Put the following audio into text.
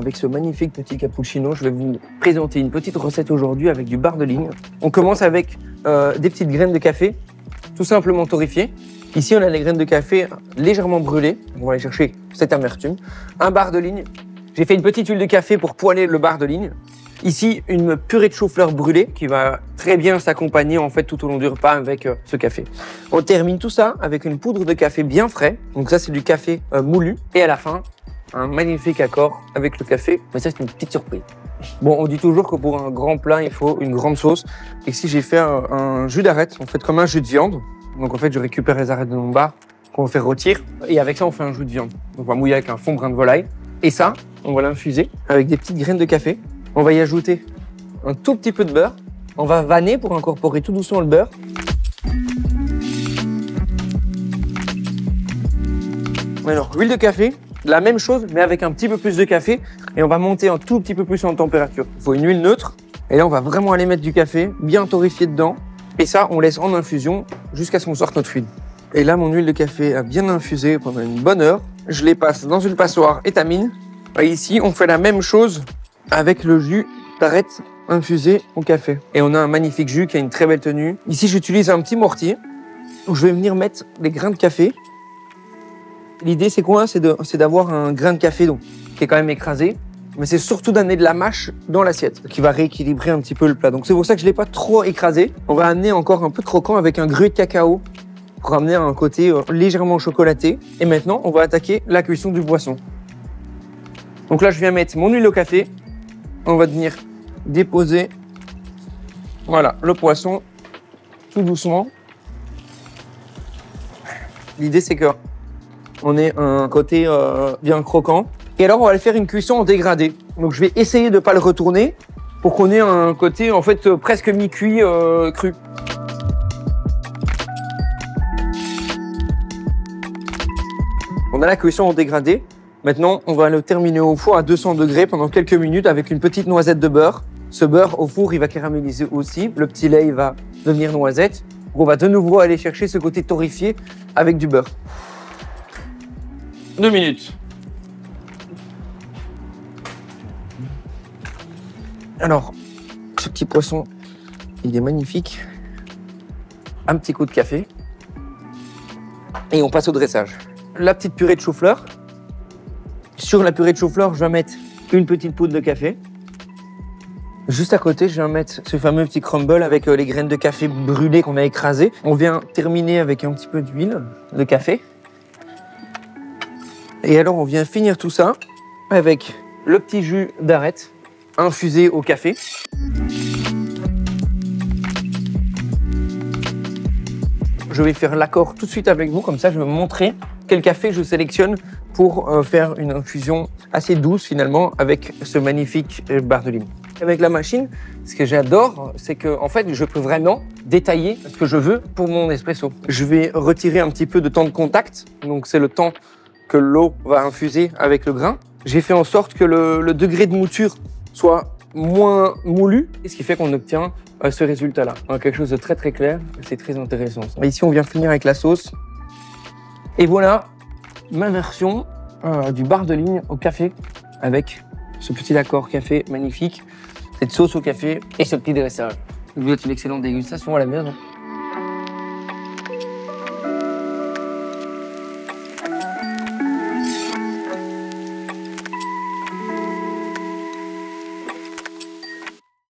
avec ce magnifique petit cappuccino. Je vais vous présenter une petite recette aujourd'hui avec du bar de ligne. On commence avec des petites graines de café, tout simplement torréfiées. Ici, on a les graines de café légèrement brûlées. On va aller chercher cette amertume. Un bar de ligne. J'ai fait une petite huile de café pour poêler le bar de ligne. Ici, une purée de chou-fleur brûlée qui va très bien s'accompagner en fait tout au long du repas avec ce café. On termine tout ça avec une poudre de café bien frais. Donc ça, c'est du café moulu. Et à la fin, un magnifique accord avec le café. Mais ça, c'est une petite surprise. Bon, on dit toujours que pour un grand plat, il faut une grande sauce. Et ici, j'ai fait un jus d'arête, en fait, comme un jus de viande. Donc en fait, je récupère les arêtes de mon bar qu'on va faire rôtir. Et avec ça, on fait un jus de viande. Donc on va mouiller avec un fond brun de volaille. Et ça, on va l'infuser avec des petites graines de café. On va y ajouter un tout petit peu de beurre. On va vanner pour incorporer tout doucement le beurre. Alors, huile de café, la même chose, mais avec un petit peu plus de café. Et on va monter un tout petit peu plus en température. Il faut une huile neutre. Et là, on va vraiment aller mettre du café, bien torréfié dedans. Et ça, on laisse en infusion jusqu'à ce qu'on sorte notre huile. Et là, mon huile de café a bien infusé pendant une bonne heure. Je les passe dans une passoire étamine. Et ici, on fait la même chose avec le jus d'arête infusé au café. Et on a un magnifique jus qui a une très belle tenue. Ici, j'utilise un petit mortier où je vais venir mettre les grains de café. L'idée, c'est quoi? C'est d'avoir un grain de café donc, qui est quand même écrasé. Mais c'est surtout d'amener de la mâche dans l'assiette qui va rééquilibrer un petit peu le plat. Donc c'est pour ça que je ne l'ai pas trop écrasé. On va amener encore un peu de croquant avec un gruau de cacao pour amener un côté légèrement chocolaté. Et maintenant, on va attaquer la cuisson du poisson. Donc là, je viens mettre mon huile au café. On va venir déposer, voilà, le poisson tout doucement. L'idée, c'est que on ait un côté bien croquant. Et alors, on va le faire une cuisson en dégradé. Donc, je vais essayer de ne pas le retourner pour qu'on ait un côté, en fait, presque mi-cuit cru. On a la cuisson en dégradé. Maintenant, on va le terminer au four à 200 degrés pendant quelques minutes avec une petite noisette de beurre. Ce beurre au four, il va caraméliser aussi. Le petit lait, il va devenir noisette. Donc, on va de nouveau aller chercher ce côté torréfié avec du beurre. 2 minutes. Alors, ce petit poisson, il est magnifique. Un petit coup de café. Et on passe au dressage. La petite purée de chou-fleur. Sur la purée de chou-fleur, je vais mettre une petite poudre de café. Juste à côté, je vais mettre ce fameux petit crumble avec les graines de café brûlées qu'on a écrasées. On vient terminer avec un petit peu d'huile de café. Et alors, on vient finir tout ça avec le petit jus d'arête infusé au café. Je vais faire l'accord tout de suite avec vous, comme ça je vais vous montrer quel café je sélectionne pour faire une infusion assez douce finalement avec ce magnifique bar de ligne. Avec la machine, ce que j'adore, c'est que en fait, je peux vraiment détailler ce que je veux pour mon espresso. Je vais retirer un petit peu de temps de contact, donc c'est le temps que l'eau va infuser avec le grain. J'ai fait en sorte que le degré de mouture soit moins moulu, ce qui fait qu'on obtient ce résultat-là. Quelque chose de très très clair, c'est très intéressant. Ici, on vient finir avec la sauce. Et voilà ma version du bar de ligne au café avec ce petit accord café magnifique, cette sauce au café et ce petit dressage. Je vous souhaite une excellente dégustation à la maison.